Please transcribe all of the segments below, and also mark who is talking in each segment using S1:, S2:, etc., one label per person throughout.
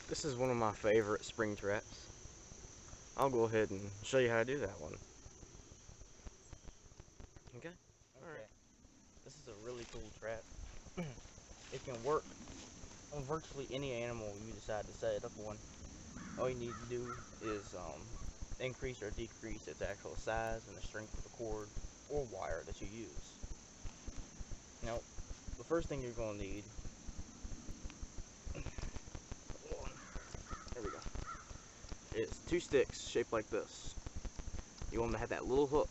S1: This is one of my favorite spring traps. I'll go ahead and show you how to do that one. Okay? Alright. This is a really cool trap. It can work on virtually any animal you decide to set it up on. All you need to do is increase or decrease its actual size and the strength of the cord or wire that you use. Now, the first thing you're going to need, there we go, is 2 sticks shaped like this. You want them to have that little hook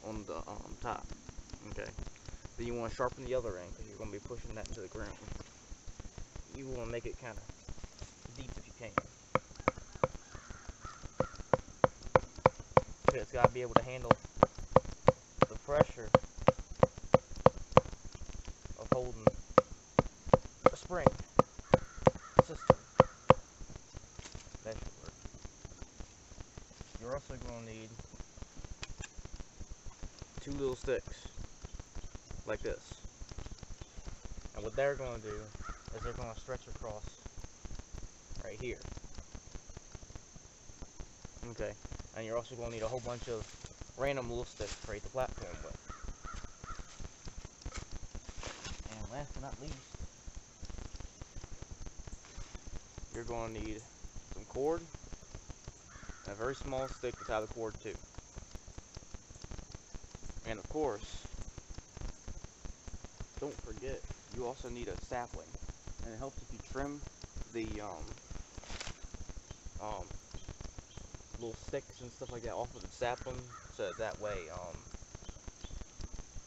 S1: on the top, okay? Then you want to sharpen the other end because you're going to be pushing that into the ground. You want to make it kind of deep if you can. Okay, it's got to be able to handle the pressure of holding a spring system. That should work. You're also going to need 2 little sticks like this. And what they're going to do is they're going to stretch across right here. Okay, and you're also going to need a whole bunch of random little sticks to create the platform with. And last but not least, you're going to need some cord and a very small stick to tie the cord to. And of course, don't forget, you also need a sapling, and it helps if you trim the little sticks and stuff like that off of the sapling, so that way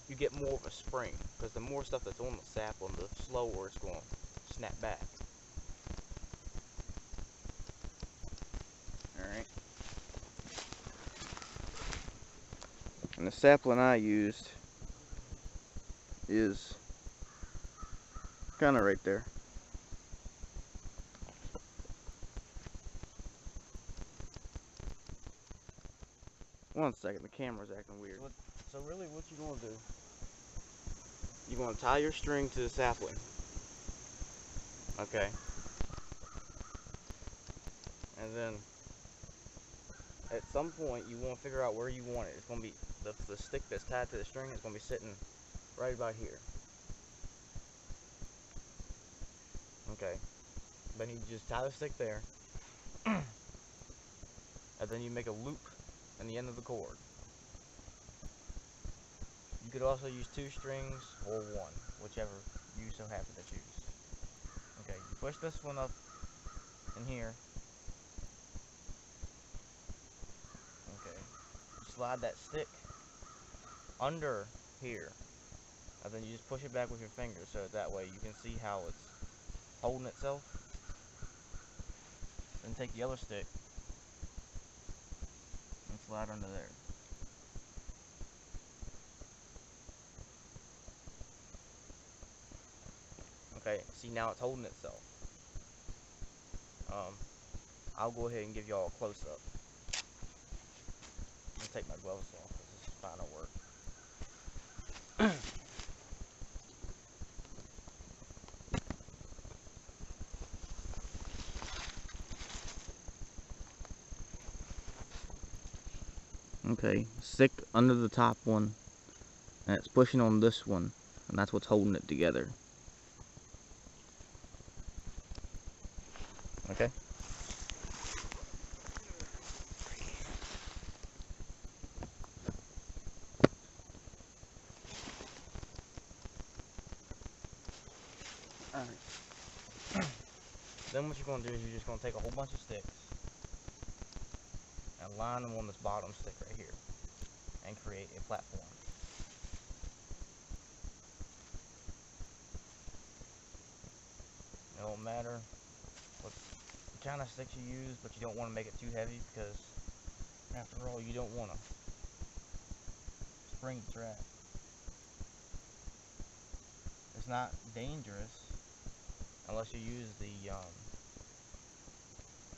S1: you get more of a spring, because the more stuff that's on the sapling, the slower it's going to snap back. Alright. And the sapling I used is kind of right there. One second, the camera's acting weird. So really what you're going to do, you're going to tie your string to the sapling. Okay. And then at some point you want to figure out where you want it. It's going to be the stick that's tied to the string is going to be sitting right about here. Okay. Then you just tie the stick there. And then you make a loop in the end of the cord. You could also use 2 strings or 1, whichever you so happen to choose. Okay, you push this one up in here. Okay, you slide that stick under here, and then you just push it back with your fingers so that way you can see how it's holding itself. Then take the other stick and slide under there. Okay, see, now it's holding itself. I'll go ahead and give y'all a close-up. I'm gonna take my gloves off because this is final work. Okay, stick under the top one, and it's pushing on this one, and that's what's holding it together. Okay. Alright. Then what you're going to do is you're just going to take a whole bunch of sticks and line them on this bottom stick right here and create a platform. It don't matter what kind of sticks you use, but you don't want to make it too heavy because after all, you don't want to spring the trap. It's not dangerous unless you use the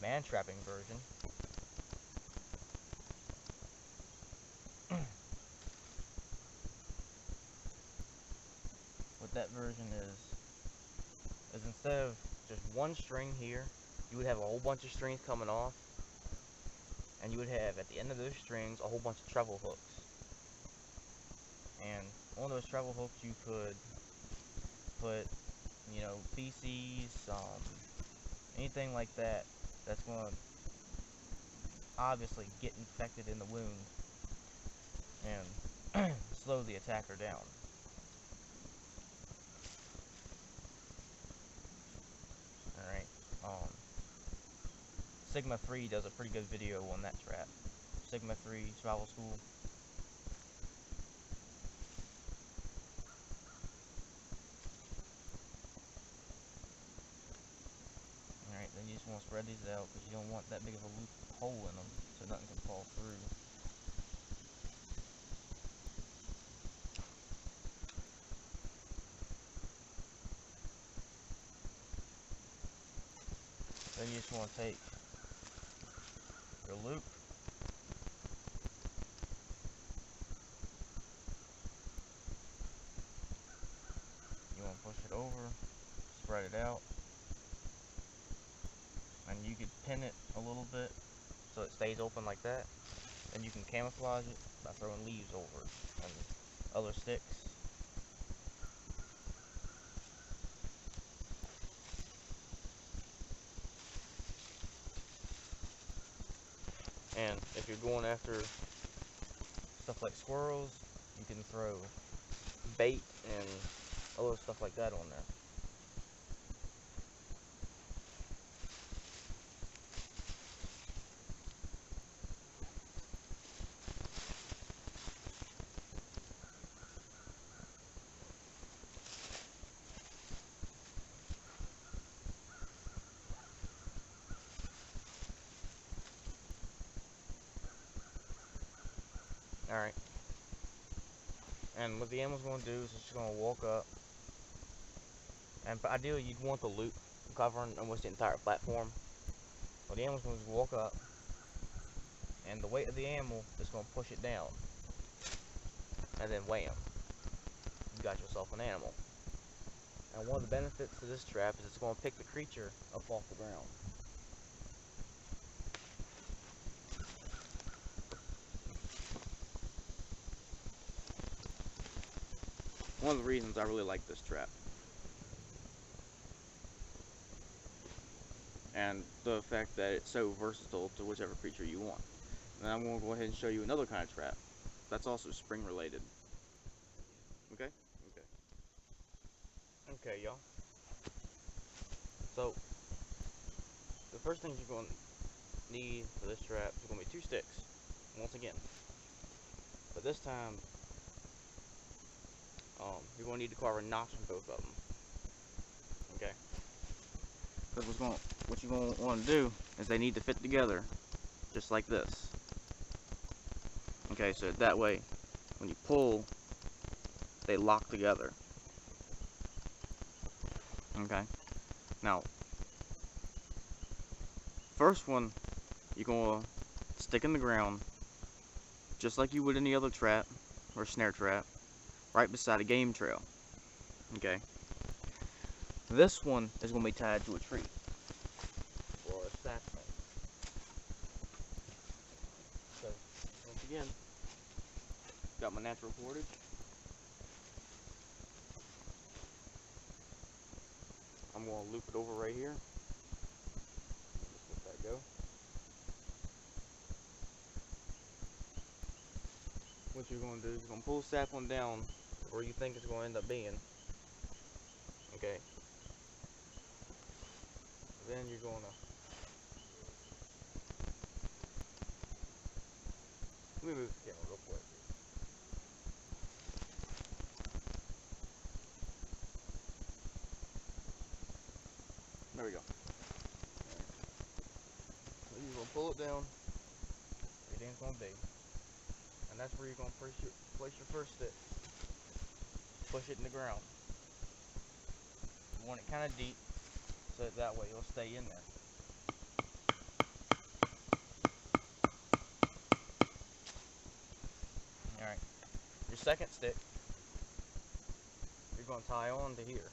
S1: man trapping version. What that version is instead of just 1 string here you would have a whole bunch of strings coming off, and you would have at the end of those strings a whole bunch of treble hooks. And on those treble hooks you could put, you know, feces, anything like that that's going to obviously get infected in the wound and slow the attacker down. Alright, Sigma 3 does a pretty good video on that trap. Sigma 3 Survival School. Alright, then you just want to spread these out because you don't want that big of a loop hole in them so nothing can fall through. Then you just want to take your loop, you want to push it over, spread it out, and you could pin it a little bit so it stays open like that. And you can camouflage it by throwing leaves over it and other sticks. And if you're going after stuff like squirrels, you can throw bait and other stuff like that on there. Alright. And what the animal's going to do is it's just going to walk up. And ideally you'd want the loop covering almost the entire platform. Well, the animal's going to walk up. And the weight of the animal is going to push it down. And then wham. You got yourself an animal. And one of the benefits to this trap is it's going to pick the creature up off the ground. One of the reasons I really like this trap. And the fact that it's so versatile to whichever creature you want. And I'm going to go ahead and show you another kind of trap that's also spring related. Okay? Okay, y'all. So, the first thing you're going to need for this trap is going to be 2 sticks. Once again. But this time, you're going to need to carve a notch in both of them. Okay? Because what you're going to want to do is they need to fit together, just like this. Okay, so that way, when you pull, they lock together. Okay? Now, first one, you're going to stick in the ground, just like you would any other trap, or snare trap, right beside a game trail. Okay? This one is going to be tied to a tree, or a sapling. So, once again, got my natural cordage. I'm going to loop it over right here. Just let that go. What you're going to do is you're going to pull the sapling down where you think it's going to end up being. Okay. Then you're going to... Let me move the camera real quick. There we go. So you're going to pull it down. Everything's going to be. And that's where you're going to place your first stick. Push it in the ground. You want it kind of deep, so that way it'll stay in there. Alright. Your second stick, you're going to tie on to here.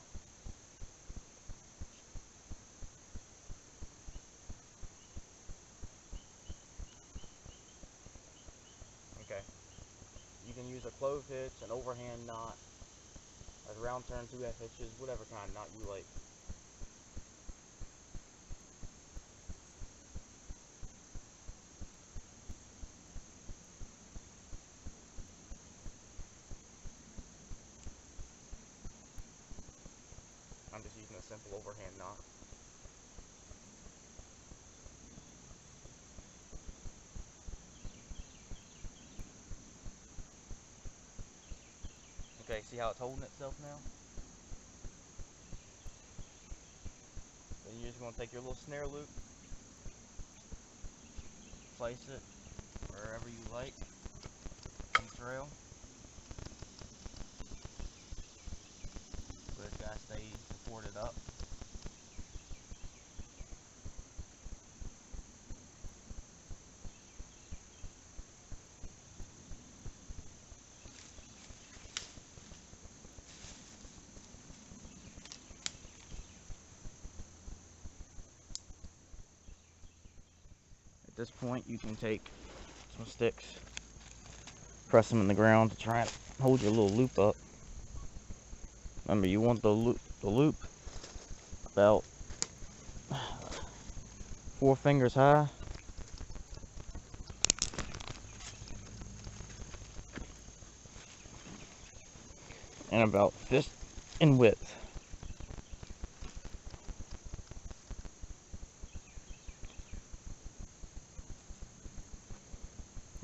S1: clove hitch, an overhand knot, a round turn 2F hitches, whatever kind of knot you like. I'm just using a simple overhand knot. Okay, see how it's holding itself now? Then you're just going to take your little snare loop, place it wherever you like on the trail, but it's got to stay supported up. At this point, you can take some sticks, press them in the ground to try and hold your little loop up. Remember, you want the loop about 4 fingers high. And about fist in width.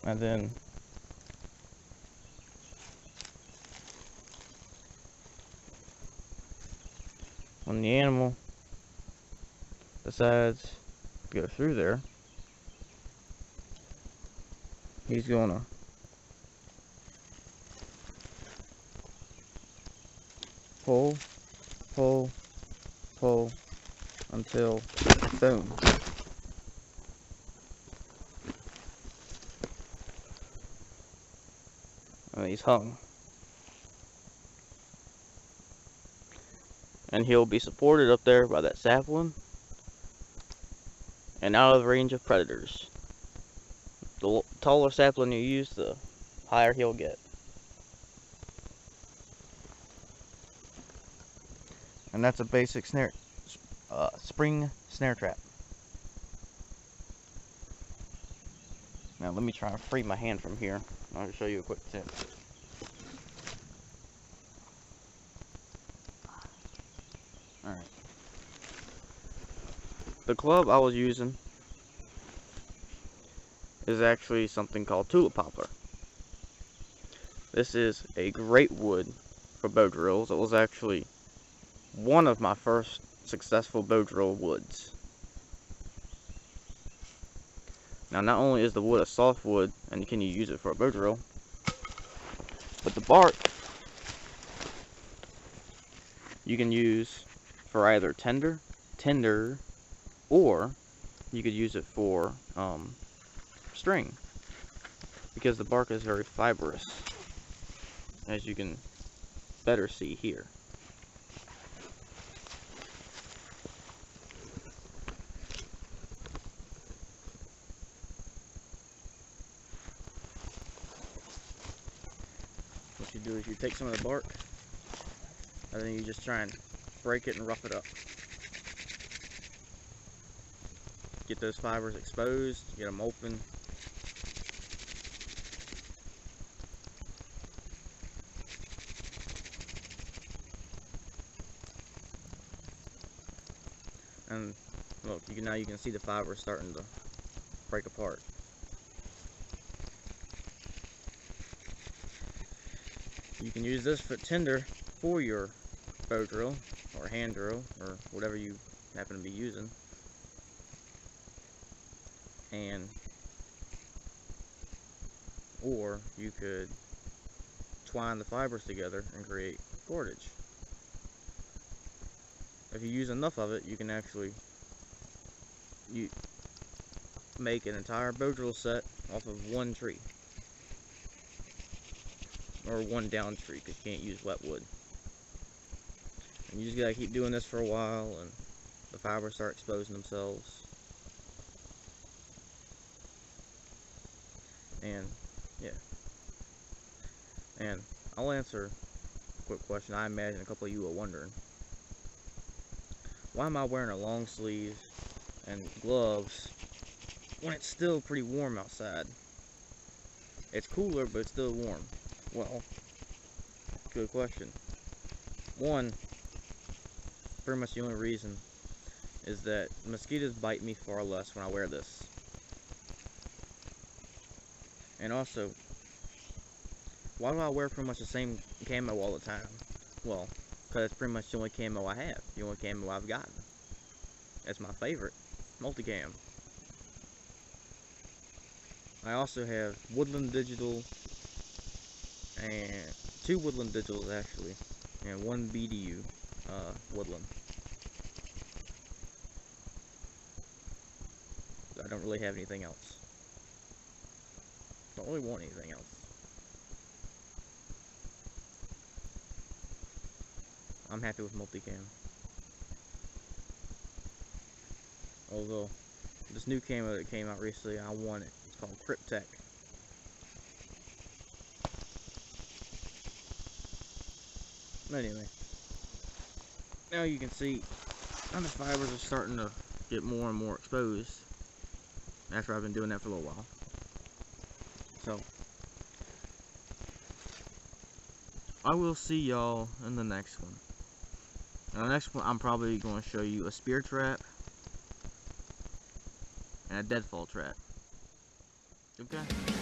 S1: And then when the animal decides to go through there, he's gonna pull, pull, pull until boom. And he's hung. And he'll be supported up there by that sapling and out of the range of predators. The taller sapling you use, the higher he'll get. And that's a basic spring snare trap. Now let me try and free my hand from here. I'll show you a quick tip. Alright. The club I was using is actually something called tulip poplar. This is a great wood for bow drills. It was actually one of my first successful bow drill woods. Now, not only is the wood a soft wood, and can you use it for a bow drill, but the bark you can use for either tinder, or you could use it for string, because the bark is very fibrous, as you can better see here. What you do is you take some of the bark, and then you just try and break it and rough it up. Get those fibers exposed, get them open. And look, now you can see the fibers starting to break apart. You can use this for tinder for your bow drill or hand drill or whatever you happen to be using, or you could twine the fibers together and create cordage. If you use enough of it, you can actually make an entire bow drill set off of one tree, or one down tree, because you can't use wet wood. And you just gotta keep doing this for a while, and the fibers start exposing themselves. And yeah, And I'll answer a quick question I imagine a couple of you are wondering. Why am I wearing a long sleeve and gloves when it's still pretty warm outside? It's cooler, but it's still warm. Well, good question. One, pretty much the only reason is that mosquitoes bite me far less when I wear this. And also, why do I wear pretty much the same camo all the time? Well, because it's pretty much the only camo I have, the only camo I've gotten. That's my favorite, multicam. I also have Woodland Digital, and 2 Woodland Digitals actually, and 1 BDU Woodland. I don't really have anything else. Don't really want anything else. I'm happy with multicam. Although, this new camo that came out recently, I want it. It's called Cryptech. Anyway, now you can see how the fibers are starting to get more and more exposed after I've been doing that for a little while. So, I will see y'all in the next one. Now, the next one, I'm probably going to show you a spear trap and a deadfall trap. Okay?